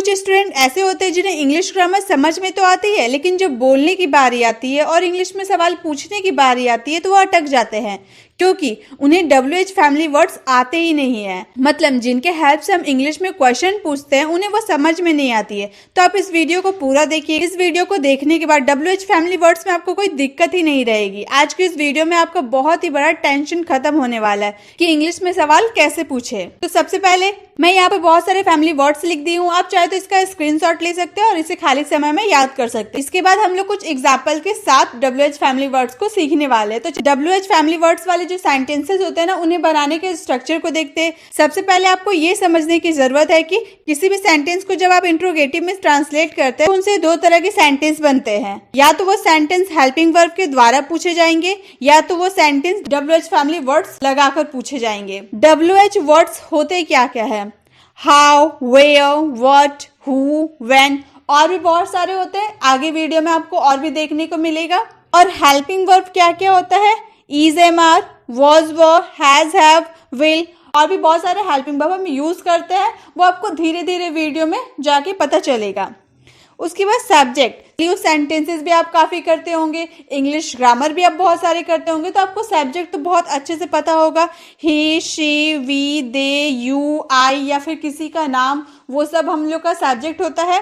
कुछ स्टूडेंट ऐसे होते हैं जिन्हें इंग्लिश ग्रामर समझ में तो आती है, लेकिन जब बोलने की बारी आती है और इंग्लिश में सवाल पूछने की बारी आती है तो वो अटक जाते हैं, क्योंकि उन्हें WH फैमिली वर्ड्स आते ही नहीं है। मतलब जिनके हेल्प से हम इंग्लिश में क्वेश्चन पूछते हैं उन्हें वो समझ में नहीं आती है। तो आप इस वीडियो को पूरा देखिए। इस वीडियो को देखने के बाद WH फैमिली वर्ड्स में आपको कोई दिक्कत ही नहीं रहेगी। आज की इस वीडियो में आपका बहुत ही बड़ा टेंशन खत्म होने वाला है कि इंग्लिश में सवाल कैसे पूछे। तो सबसे पहले मैं यहाँ पे बहुत सारे फैमिली वर्ड्स लिख दी हूँ। आप चाहे तो इसका स्क्रीनशॉट ले सकते हैं और इसे खाली समय में याद कर सकते हैं। इसके बाद हम लोग कुछ एग्जाम्पल के साथ WH फैमिली वर्ड्स को सीखने वाले हैं। तो WH फैमिली वर्ड्स वाले जो सेंटेंसेस होते हैं ना, उन्हें बनाने के स्ट्रक्चर को देखते हैं। सबसे पहले आपको ये समझने की जरूरत है कि किसी भी सेंटेंस को जब आप इंट्रोगेटिव में ट्रांसलेट करते हैं उनसे दो तरह के सेंटेंस बनते हैं। या तो वो सेंटेंस हेल्पिंग वर्ब के द्वारा पूछे जाएंगे या तो वो सेंटेंस WH फैमिली वर्ड्स लगाकर पूछे जाएंगे। WH वर्ड्स होते क्या क्या है? How, where, what, who, when और भी बहुत सारे होते हैं। आगे वीडियो में आपको और भी देखने को मिलेगा। और हेल्पिंग वर्ब क्या क्या होता है? Is, am, are, was, were, has, have, will और भी बहुत सारे हेल्पिंग वर्ब हम यूज करते हैं। वो आपको धीरे धीरे वीडियो में जाके पता चलेगा। उसके बाद सब्जेक्ट, यूज सेंटेंसेस भी आप काफी करते होंगे, इंग्लिश ग्रामर भी आप बहुत सारे करते होंगे, तो आपको सब्जेक्ट तो बहुत अच्छे से पता होगा। ही, शी, वी, दे, यू, आई या फिर किसी का नाम, वो सब हम लोग का सब्जेक्ट होता है।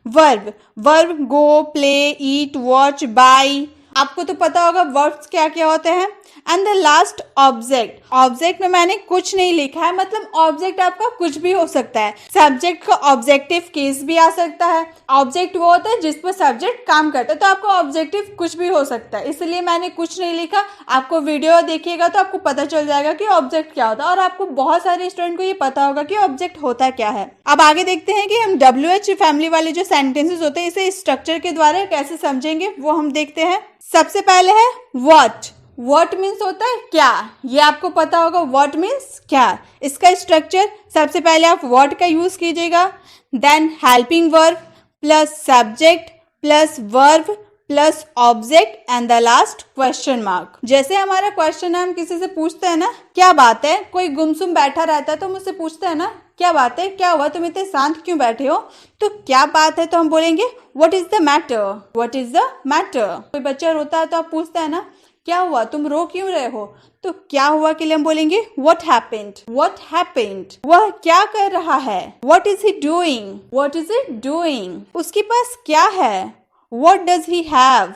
वर्ब, वर्ब गो, प्ले, ईट, वॉच, बाय, आपको तो पता होगा वर्ब्स क्या क्या होते हैं। And the last object, object में मैंने कुछ नहीं लिखा है, मतलब ऑब्जेक्ट आपका कुछ भी हो सकता है। सब्जेक्ट का ऑब्जेक्टिव केस भी आ सकता है। ऑब्जेक्ट वो होता है जिस पर सब्जेक्ट काम करता है, तो आपको ऑब्जेक्टिव कुछ भी हो सकता है, इसलिए मैंने कुछ नहीं लिखा। आपको वीडियो देखिएगा तो आपको पता चल जाएगा कि ऑब्जेक्ट क्या होता है और आपको बहुत सारे स्टूडेंट को ये पता होगा कि ऑब्जेक्ट होता क्या है। अब आगे देखते हैं कि हम WH फैमिली वाले जो सेंटेंसेस होते हैं इसे स्ट्रक्चर के द्वारा कैसे समझेंगे, वो हम देखते हैं। सबसे पहले है व्हाट। व्हाट मीन्स होता है क्या, ये आपको पता होगा। व्हाट मीन्स क्या। इसका स्ट्रक्चर, सबसे पहले आप व्हाट का यूज कीजिएगा, then helping verb plus subject plus verb plus object and the last question mark. जैसे हमारा क्वेश्चन है, हम किसी से पूछते हैं ना क्या बात है, कोई गुमसुम बैठा रहता है तो मुझसे पूछते हैं ना क्या बात है, क्या हुआ, तुम इतने शांत क्यों बैठे हो, तो क्या बात है तो हम बोलेंगे what is the matter, what is the matter. कोई बच्चा रोता है तो आप पूछते हैं ना क्या हुआ, तुम रो क्यों रहे हो, तो क्या हुआ के लिए हम बोलेंगे व्हाट हैपेंड, व्हाट हैपेंड। वह क्या कर रहा है, what is he doing, what is he doing. उसके पास क्या है, what does he have,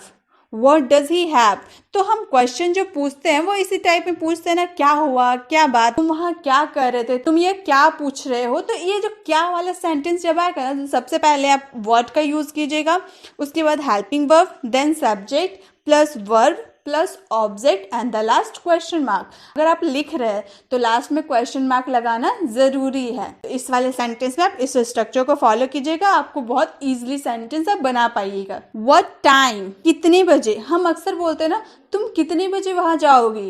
what does he have. तो हम क्वेश्चन जो पूछते हैं वो इसी टाइप में पूछते हैं ना, क्या हुआ, क्या बात, तुम वहां क्या कर रहे थे, तुम ये क्या पूछ रहे हो। तो ये जो क्या वाला सेंटेंस जब आएगा ना, तो सबसे पहले आप व्हाट का यूज कीजिएगा, उसके बाद helping verb, then subject plus verb plus object and the last question mark. अगर आप लिख रहे हैं तो लास्ट में क्वेश्चन मार्क लगाना जरूरी है। तो इस वाले सेंटेंस में आप इस स्ट्रक्चर को फॉलो कीजिएगा, आपको बहुत इजीली सेंटेंस आप बना पाइएगा। व्हाट टाइम, कितने बजे। हम अक्सर बोलते हैं ना तुम कितने बजे वहां जाओगी,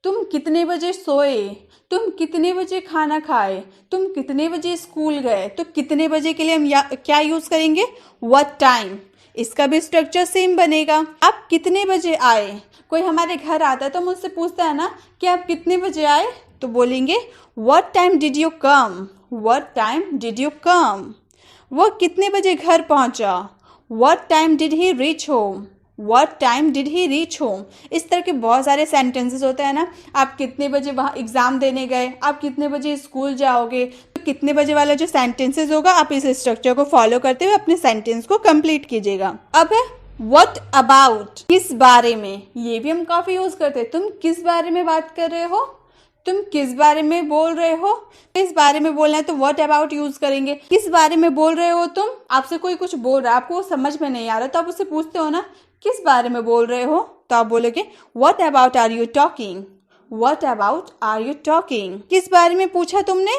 तुम कितने बजे सोए, तुम कितने बजे खाना खाए, तुम कितने बजे स्कूल गए। तो कितने बजे के लिए हम क्या यूज करेंगे, व्हाट टाइम। इसका भी स्ट्रक्चर सेम बनेगा। आप कितने बजे आए, कोई हमारे घर आता है तो मुझसे पूछता है ना कि आप कितने बजे आए, तो बोलेंगे what time did you come, what time did you come. वो कितने बजे घर पहुंचा, what time did he reach home, what time did he reach home. इस तरह के बहुत सारे सेंटेंसेस होते हैं ना। आप कितने बजे वहाँ एग्जाम देने गए, आप कितने बजे स्कूल जाओगे, तो कितने बजे वाला जो सेंटेंसेस होगा आप इस स्ट्रक्चर को फॉलो करते हुए अपने सेंटेंस को कंप्लीट कीजिएगा। अब है व्हाट अबाउट, किस बारे में। ये भी हम काफी यूज करते हैं। तुम किस बारे में बात कर रहे हो, तुम किस बारे में बोल रहे हो। किस बारे में बोलना है तो व्हाट अबाउट यूज करेंगे। किस बारे में बोल रहे हो तुम, आपसे कोई कुछ बोल रहा है, आपको समझ में नहीं आ रहा तो आप उससे पूछते हो ना किस बारे में बोल रहे हो, तो आप बोलोगे what about are you talking, what about are you talking. किस बारे में पूछा तुमने,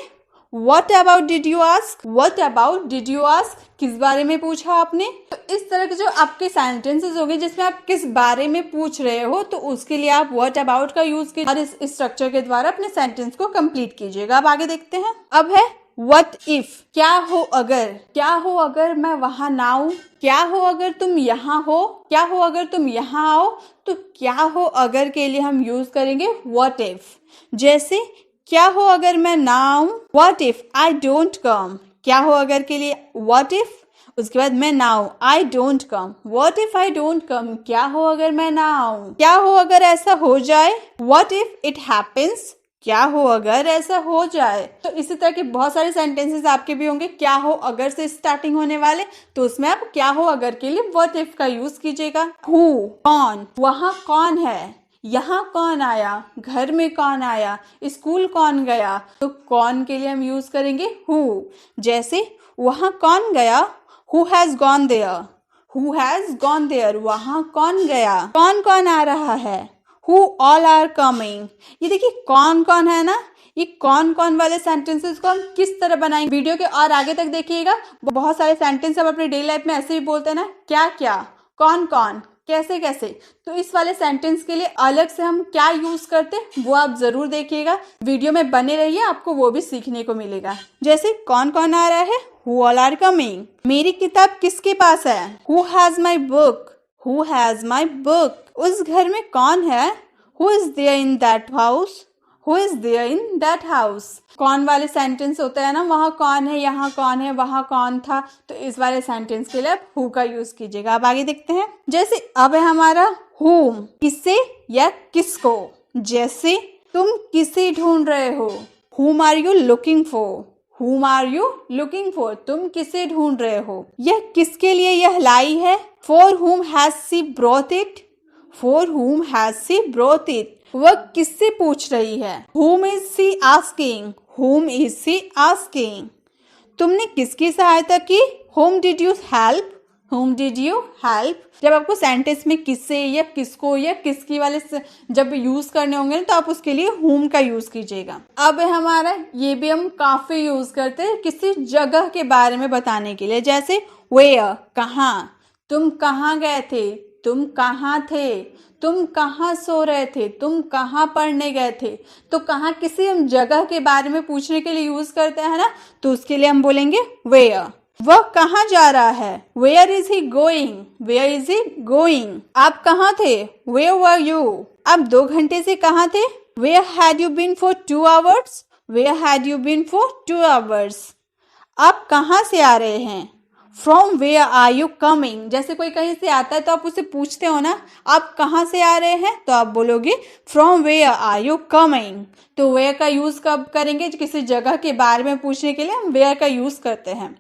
what about did you ask, what about did you ask, किस बारे में पूछा आपने। तो इस तरह के जो आपके सेंटेंसेस होंगे जिसमें आप किस बारे में पूछ रहे हो, तो उसके लिए आप व्हाट अबाउट का यूज कीजिए और इस स्ट्रक्चर के द्वारा अपने सेंटेंस को कंप्लीट कीजिएगा। अब आगे देखते हैं। अब है व्हाट इफ, क्या हो अगर, क्या हो अगर मैं वहां ना आऊं, क्या हो अगर तुम यहाँ हो, क्या हो अगर तुम यहाँ आओ। तो क्या हो अगर के लिए हम यूज करेंगे व्हाट इफ। जैसे क्या हो अगर मैं ना आऊं, what if I don't come, क्या हो अगर के लिए व्हाट इफ, उसके बाद मैं ना आऊं, I don't come, what if I don't come, क्या हो अगर मैं ना आऊं, क्या हो अगर ऐसा हो जाए, व्हाट इफ इट हैपेंस, क्या हो अगर ऐसा हो जाए। तो इसी तरह के बहुत सारे सेंटेंसेस आपके भी होंगे क्या हो अगर से स्टार्टिंग होने वाले, तो उसमें आप क्या हो अगर के लिए व्हाट इफ का यूज कीजिएगा। हु, कौन, वहां कौन है, यहाँ कौन आया, घर में कौन आया, स्कूल कौन गया, तो कौन के लिए हम यूज करेंगे हु। जैसे वहां कौन गया, who has gone there, who has gone there, वहां कौन गया, कौन कौन आ रहा है, हु ऑल आर कमिंग। ये देखिए कौन कौन है ना, ये कौन कौन वाले सेंटेंसेस को हम किस तरह बनाएंगे, वीडियो के और आगे तक देखिएगा। बहुत सारे सेंटेंस हम अपने डेली लाइफ में ऐसे भी बोलते हैं ना, क्या क्या, कौन कौन, कैसे कैसे। तो इस वाले सेंटेंस के लिए अलग से हम क्या यूज करते हैं वो आप जरूर देखिएगा, वीडियो में बने रहिए, आपको वो भी सीखने को मिलेगा। जैसे कौन कौन आ रहा है, हु ऑल आर कमिंग। मेरी किताब किसके पास है, who has my book, who has my book. उस घर में कौन है, who is there in that house, who is there in that house. कौन वाले सेंटेंस होता है ना, वहाँ कौन है, यहाँ कौन है, वहाँ कौन था, तो इस वाले सेंटेंस के लिए आप हु का यूज कीजिएगा। अब आगे देखते हैं। जैसे अब है हमारा हुम, किसे या किसको। जैसे तुम किसे ढूंढ रहे हो, whom are you looking for, whom are you looking for, तुम किसे ढूंढ रहे हो। यह किसके लिए यह लाई है, for whom has she brought it, for whom has she brought it. वह किससे पूछ रही है, whom is she asking, whom is she asking। तुमने किसकी सहायता की, whom did you help, whom did you help। जब आपको सेंटेंस में किससे या किसको या किसकी वाले जब यूज करने होंगे तो आप उसके लिए whom का यूज कीजिएगा। अब हमारा ये भी हम काफी यूज करते हैं किसी जगह के बारे में बताने के लिए। जैसे where, कहाँ, तुम कहाँ गए थे, तुम कहाँ थे, तुम कहाँ सो रहे थे, तुम कहाँ पढ़ने गए थे। तो कहाँ किसी हम जगह के बारे में पूछने के लिए यूज करते हैं ना, तो उसके लिए हम बोलेंगे वेयर। वह कहाँ जा रहा है, where is he going, where is he going. आप कहाँ थे, वेयर वर यू। आप 2 घंटे से कहाँ थे, where had you been for 2 hours, where had you been for 2 hours. आप कहाँ से आ रहे हैं, from where are you coming. जैसे कोई कहीं से आता है तो आप उससे पूछते हो ना, आप कहाँ से आ रहे हैं, तो आप बोलोगे from where are you coming. तो वेयर का यूज कब करेंगे, किसी जगह के बारे में पूछने के लिए हम वेयर का यूज करते हैं।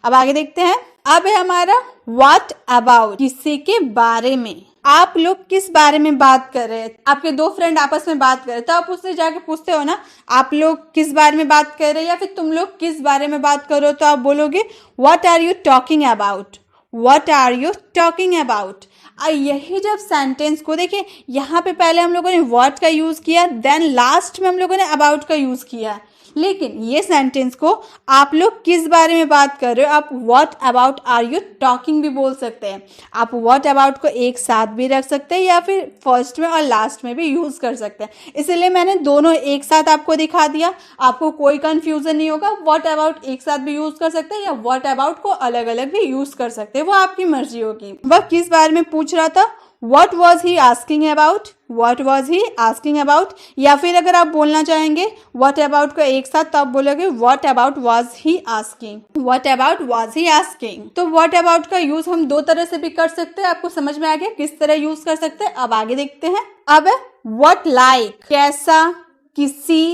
अब आगे देखते हैं। अब है हमारा व्हाट अबाउट, किसी के बारे में। आप लोग किस बारे में बात कर रहे हैं, आपके 2 फ्रेंड आपस में बात कर रहे हैं तो आप उससे जाके पूछते हो ना, आप लोग किस बारे में बात कर रहे हैं या फिर तुम लोग किस बारे में बात करो, तो आप बोलोगे what are you talking about, what are you talking about. यही जब सेंटेंस को देखिए, यहाँ पे पहले हम लोगों ने व्हाट का यूज किया, देन लास्ट में हम लोगों ने अबाउट का यूज किया, लेकिन ये सेंटेंस को आप लोग किस बारे में बात कर रहे हो, आप what about are you talking भी बोल सकते हैं। आप व्हाट अबाउट को एक साथ भी रख सकते हैं या फिर फर्स्ट में और लास्ट में भी यूज कर सकते हैं। इसलिए मैंने दोनों एक साथ आपको दिखा दिया, आपको कोई कंफ्यूजन नहीं होगा। व्हाट अबाउट एक साथ भी यूज कर सकते हैं या व्हाट अबाउट को अलग अलग भी यूज कर सकते हैं, वो आपकी मर्जी होगी। वह किस बारे में पूछ रहा था, What was he asking about? What was he asking about? या फिर अगर आप बोलना चाहेंगे what about को एक साथ, तो आप बोलोगे what about was he asking? What about was he asking? तो what about का यूज हम 2 तरह से भी कर सकते हैं। आपको समझ में आ गया किस तरह यूज कर सकते हैं। अब आगे देखते हैं। अब what like, कैसा, किसी,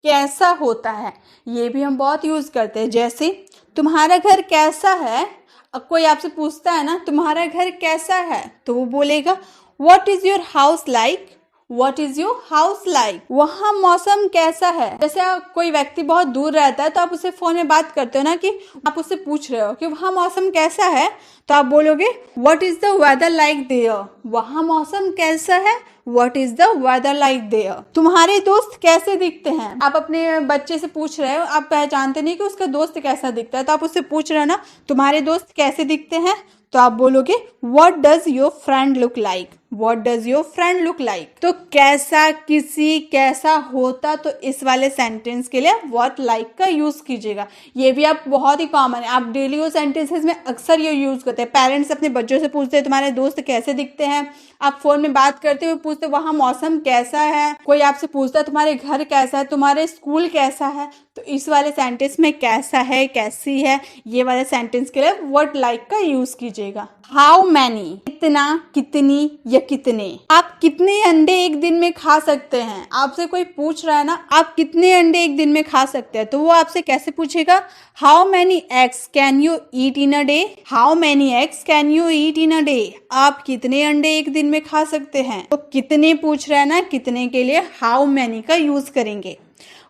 कैसा होता है, ये भी हम बहुत यूज करते हैं। जैसे तुम्हारा घर कैसा है, अब कोई आपसे पूछता है ना तुम्हारा घर कैसा है, तो वो बोलेगा what is your house like, what is your house like. वहाँ मौसम कैसा है। जैसे कोई व्यक्ति बहुत दूर रहता है तो आप उससे फोन में बात करते हो ना, कि आप उससे पूछ रहे हो कि वहाँ मौसम कैसा है, तो आप बोलोगे what is the weather like there. वहाँ मौसम कैसा है, what is the weather like there. तुम्हारे दोस्त कैसे दिखते हैं, आप अपने बच्चे से पूछ रहे हो, आप पहचानते नहीं कि उसका दोस्त कैसा दिखता है, तो आप उससे पूछ रहे हो ना तुम्हारे दोस्त कैसे दिखते हैं, तो आप बोलोगे what does your friend look like, what does your friend look like. तो कैसा, किसी, कैसा होता, तो इस वाले सेंटेंस के लिए व्हाट लाइक का यूज कीजिएगा। ये भी आप बहुत ही कॉमन है, आप डेली यूज सेंटेंसेस में अक्सर ये यूज करते हैं। पेरेंट्स अपने बच्चों से पूछते हैं तुम्हारे दोस्त कैसे दिखते हैं, आप फोन में बात करते हुए पूछते वहाँ मौसम कैसा है, कोई आपसे पूछता है तुम्हारे घर कैसा है, तुम्हारे स्कूल कैसा है, तो इस वाले सेंटेंस में कैसा है, कैसी है, ये वाले सेंटेंस के लिए व्हाट लाइक का यूज कीजिएगा। हाउ मैनी, कितना, कितनी या कितने। आप कितने अंडे एक दिन में खा सकते हैं, आपसे कोई पूछ रहा है ना आप कितने अंडे एक दिन में खा सकते हैं, तो वो आपसे कैसे पूछेगा, how many eggs can you eat in a day. How many eggs can you eat in a day, आप कितने अंडे एक दिन में खा सकते हैं। तो कितने पूछ रहा है ना, कितने के लिए हाउ मैनी का यूज करेंगे।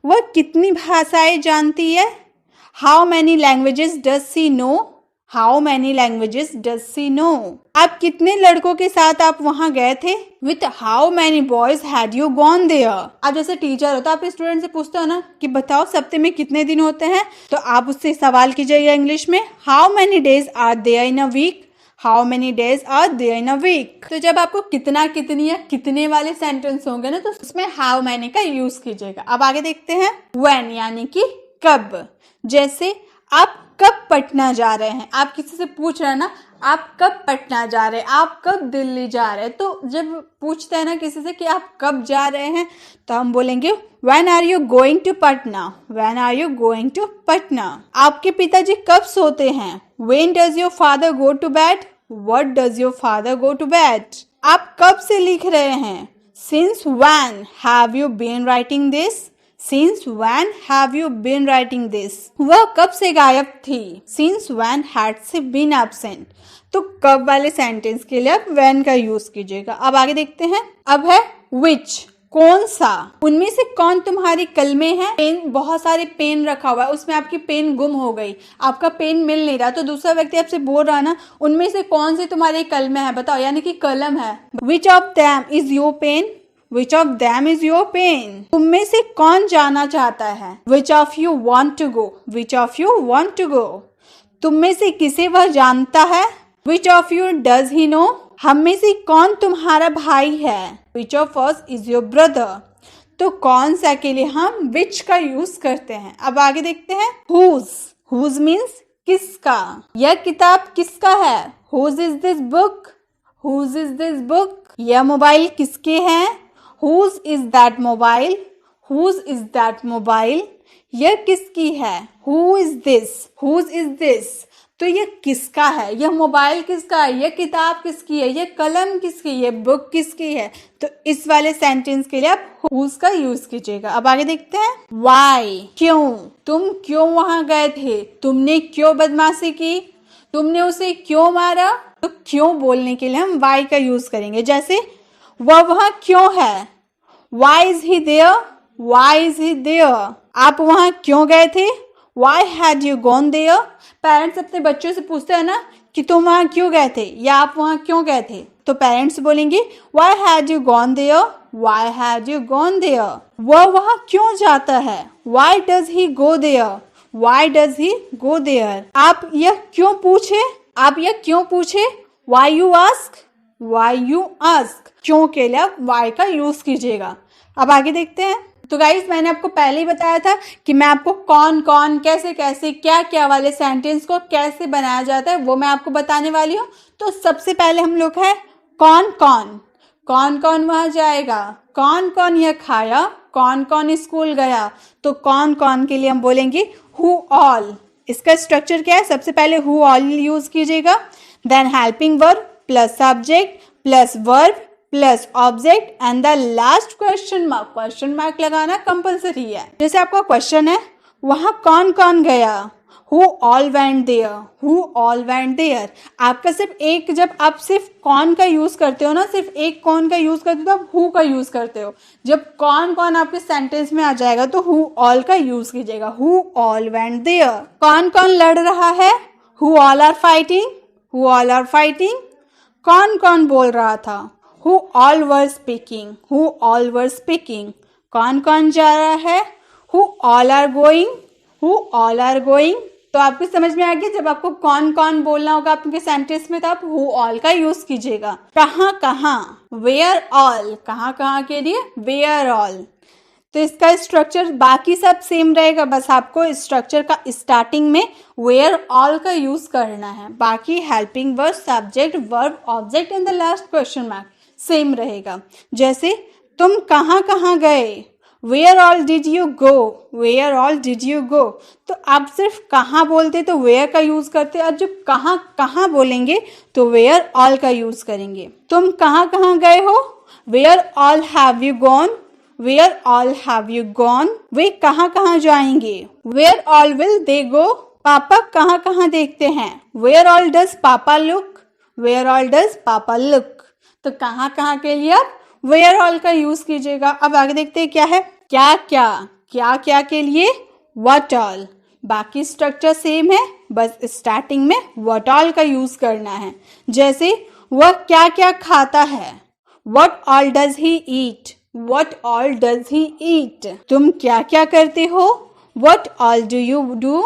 वह कितनी भाषाएं जानती है, how many languages does she know. How many languages does she know. आप कितने लड़कों के साथ आप वहां गए थे, with how many boys had you gone there. आप जैसे टीचर हो तो आप स्टूडेंट से पूछते हो ना कि बताओ सप्ताह में कितने दिन होते हैं, तो आप उससे सवाल कीजिएगा इंग्लिश में, how many days are there in a week. How many days are there in a week. तो जब आपको कितना, कितनी या कितने वाले सेंटेंस होंगे ना, तो उसमें हाउ मैनी का यूज कीजिएगा। अब आगे देखते हैं व्हेन, यानी कि कब। जैसे आप कब पटना जा रहे हैं, आप किसी से पूछ रहे हैं ना आप कब पटना जा रहे हैं, आप कब दिल्ली जा रहे हैं, तो जब पूछते हैं ना किसी से कि आप कब जा रहे हैं, तो हम बोलेंगे when are you going to Patna. When are you going to Patna. आपके पिताजी कब सोते हैं, when does your father go to bed. What does your father go to bed. आप कब से लिख रहे हैं, since when have you been writing this. Since when have you been writing this? वह कब से गायब थी, Since when had she been absent? तो कब वाले सेंटेंस के लिए आप when का यूज कीजिएगा। अब आगे देखते हैं, अब है which, कौन सा। उनमें से कौन तुम्हारी कल में है। पेन, बहुत सारे पेन रखा हुआ है, उसमें आपकी पेन गुम हो गई, आपका पेन मिल नहीं रहा, तो दूसरा व्यक्ति आपसे बोल रहा है ना उनमें से कौन सी तुम्हारी कल में है, बताओ, यानी कि कलम है। Which of them is your pen? Which of them is your pen? तुम में से कौन जाना चाहता है, Which of you want to go? Which of you want to go? तुम में से किसे वह जानता है, Which of you does he know? हम में से कौन तुम्हारा भाई है, Which of us is your brother? तो कौन सा के लिए हम which का यूज करते हैं। अब आगे देखते हैं whose। Whose means किसका, यह किताब किसका है, Whose is this book? Whose is this book? यह मोबाइल किसके हैं, Whose is that mobile? Whose is that mobile? यह किसकी है, Who is this? Whose is this? तो यह किसका है, यह मोबाइल किसका है, यह किताब किसकी है, यह कलम किसकी है, यह बुक किसकी है। तो इस वाले सेंटेंस के लिए आप whose का यूज कीजिएगा। अब आगे देखते हैं why, क्यों। तुम क्यों वहां गए थे, तुमने क्यों बदमाशी की, तुमने उसे क्यों मारा। तो क्यों बोलने के लिए हम why का यूज करेंगे। जैसे वह वहां क्यों है, Why is he there? Why is he there? आप वहां क्यों गए थे, Why had you gone there? Parents अपने बच्चों से पूछते हैं ना कि तुम वहां क्यों गए थे या आप वहां क्यों गए थे, तो पेरेंट्स बोलेंगे Why had you gone there? Why had you gone there? वह वहां क्यों जाता है, Why does he go there? Why does he go there? आप यह क्यों पूछे, आप यह क्यों पूछे, Why you ask? Why you ask? क्यों के लिए आप why का यूज कीजिएगा। अब आगे देखते हैं। तो गाइस मैंने आपको पहले ही बताया था कि मैं आपको कौन कौन, कैसे कैसे, क्या क्या वाले सेंटेंस को कैसे बनाया जाता है वो मैं आपको बताने वाली हूँ। तो सबसे पहले हम लोग है कौन कौन। कौन कौन वहां जाएगा, कौन कौन यह खाया, कौन कौन स्कूल गया। तो कौन कौन के लिए हम बोलेंगे हु ऑल। इसका स्ट्रक्चर क्या है, सबसे पहले हु ऑल यूज कीजिएगा, then helping verb plus subject plus verb plus object and the last question mark. Question mark लगाना कंपलसरी है। जैसे आपका क्वेश्चन है वहां कौन कौन गया, who all went there, who all went there. आपका सिर्फ एक, जब आप सिर्फ कौन का यूज करते हो ना, सिर्फ एक कौन का यूज करते हो तो आप हु का यूज करते हो। जब कौन कौन आपके सेंटेंस में आ जाएगा तो हु ऑल का यूज कीजिएगा, हु ऑल वेंट देयर। कौन कौन लड़ रहा है, who all are fighting, who all are fighting. कौन कौन बोल रहा था, Who all were speaking? Who all were speaking? कौन कौन जा रहा है, Who all are going? Who all are going? तो आपको समझ में आ गया, जब आपको कौन कौन बोलना होगा आपके सेंटेंस में तो आप who all का यूज कीजिएगा। कहाँ कहाँ, where all, कहाँ कहाँ के लिए where all। तो इसका स्ट्रक्चर बाकी सब सेम रहेगा, बस आपको स्ट्रक्चर का स्टार्टिंग में where all का यूज करना है, बाकी helping verb, subject, verb, object and the last question mark same रहेगा। जैसे तुम कहाँ कहाँ गए, where all did you go, where all did you go. तो आप सिर्फ कहाँ बोलते तो वेयर का यूज करते, और जब कहाँ कहाँ बोलेंगे तो वेयर ऑल का यूज करेंगे। तुम कहाँ कहाँ गए हो, where all have you gone, where all have you gone. वे कहाँ कहाँ जाएंगे, where all will they go. पापा कहाँ कहाँ देखते हैं, where all does papa look, where all does papa look. तो कहाँ कहाँ के लिए आप वेयर ऑल का यूज कीजिएगा। अब आगे देखते हैं क्या है, क्या क्या, क्या क्या के लिए व्हाट ऑल। बाकी स्ट्रक्चर सेम है, बस स्टार्टिंग में व्हाट ऑल का यूज करना है। जैसे वह क्या क्या खाता है, what all does he eat, what all does he eat. तुम क्या क्या करते हो, what all do you do,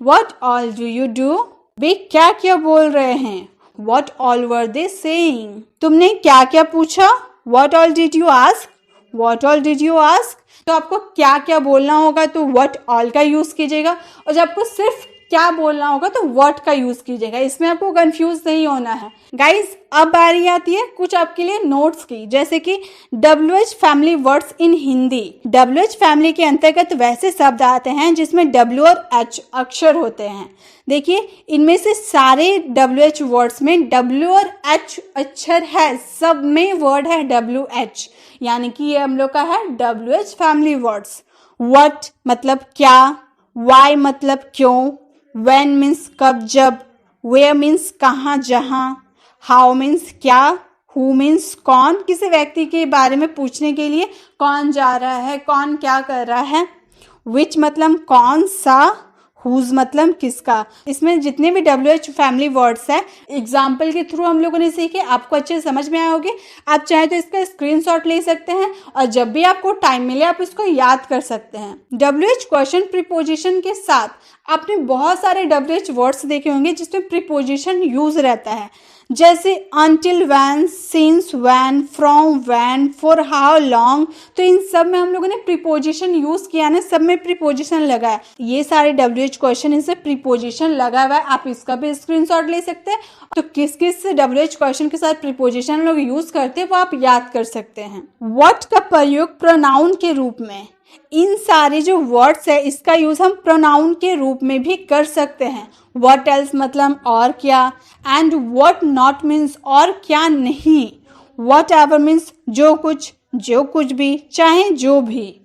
what all do you do. वे क्या क्या बोल रहे हैं, what all were they saying. तुमने क्या क्या पूछा, what all did you ask, what all did you ask. तो आपको क्या क्या बोलना होगा तो व्हाट ऑल का यूज कीजिएगा, और जब आपको सिर्फ क्या बोलना होगा तो व्हाट का यूज कीजिएगा। इसमें आपको कंफ्यूज नहीं होना है। गाइज अब बारी आती है कुछ आपके लिए नोट्स की, जैसे कि WH family words in Hindi. WH family के अंतर्गत वैसे शब्द आते हैं जिसमें W और H अक्षर होते हैं। देखिए इनमें से सारे WH वर्ड्स में W और H अक्षर है, सब में वर्ड है WH, यानी कि ये हम लोग का है WH फैमिली वर्ड्स। What मतलब क्या, Why मतलब क्यों, When मीन्स कब जब, Where मीन्स कहाँ जहाँ, How मीन्स क्या, Who मीन्स कौन, किसी व्यक्ति के बारे में पूछने के लिए कौन जा रहा है, कौन क्या कर रहा है। Which मतलब कौन सा, Whose मतलब किसका। इसमें जितने भी WH फैमिली वर्ड्स हैं एग्जाम्पल के थ्रू हम लोगों ने सीखे, आपको अच्छे से समझ में आए होंगे। आप चाहे तो इसका स्क्रीनशॉट ले सकते हैं और जब भी आपको टाइम मिले आप इसको याद कर सकते हैं। WH क्वेश्चन प्रीपोजिशन के साथ आपने बहुत सारे WH वर्ड्स देखे होंगे जिसमें प्रीपोजिशन यूज रहता है, जैसे until when, since when, from when, for how long। तो इन सब में हम लोगों ने प्रीपोजिशन यूज किया ना, सब में प्रीपोजिशन लगा है। ये सारे WH क्वेश्चन इनसे प्रीपोजिशन लगा हुआ है, आप इसका भी स्क्रीनशॉट ले सकते हैं। तो किस किस WH क्वेश्चन के साथ प्रीपोजिशन लोग यूज करते हैं वो आप याद कर सकते हैं। व्हाट का प्रयोग प्रोनाउन के रूप में, इन सारे जो वर्ड्स है इसका यूज हम प्रोनाउन के रूप में भी कर सकते हैं। व्हाट एल्स मतलब और क्या, एंड व्हाट नॉट मीन्स और क्या नहीं, व्हाट एवर मीन्स जो कुछ भी, चाहे जो भी।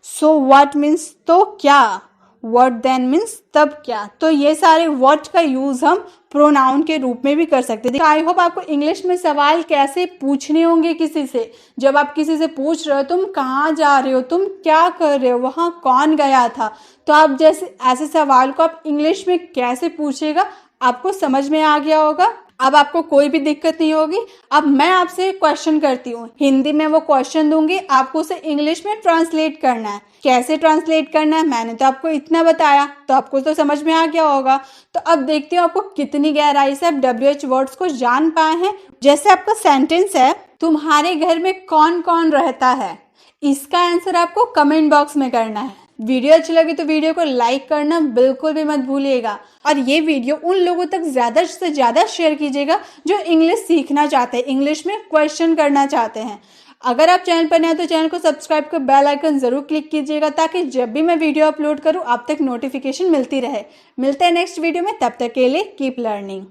सो व्हाट मीन्स तो क्या, व्हाट देन मीन्स तब क्या। तो ये सारे व्हाट का यूज हम प्रोनाउन के रूप में भी कर सकते हैं। आई होप आपको इंग्लिश में सवाल कैसे पूछने होंगे किसी से। जब आप किसी से पूछ रहे हो तुम कहाँ जा रहे हो, तुम क्या कर रहे हो, वहाँ कौन गया था, तो आप जैसे ऐसे सवाल को आप इंग्लिश में कैसे पूछेगा आपको समझ में आ गया होगा। अब आपको कोई भी दिक्कत नहीं होगी। अब मैं आपसे क्वेश्चन करती हूँ, हिंदी में वो क्वेश्चन दूंगी, आपको उसे इंग्लिश में ट्रांसलेट करना है। कैसे ट्रांसलेट करना है मैंने तो आपको इतना बताया, तो आपको तो समझ में आ गया होगा। तो अब देखते हो आपको कितनी गहराई से आप WH वर्ड्स को जान पाए हैं। जैसे आपका सेंटेंस है, तुम्हारे घर में कौन कौन रहता है, इसका आंसर आपको कमेंट बॉक्स में करना है। वीडियो अच्छी लगी तो वीडियो को लाइक करना बिल्कुल भी मत भूलिएगा, और ये वीडियो उन लोगों तक ज़्यादा से ज़्यादा शेयर कीजिएगा जो इंग्लिश सीखना चाहते हैं, इंग्लिश में क्वेश्चन करना चाहते हैं। अगर आप चैनल पर नए हैं तो चैनल को सब्सक्राइब कर बेल आइकन ज़रूर क्लिक कीजिएगा, ताकि जब भी मैं वीडियो अपलोड करूँ आप तक नोटिफिकेशन मिलती रहे। मिलते हैं नेक्स्ट वीडियो में, तब तक के लिए कीप लर्निंग।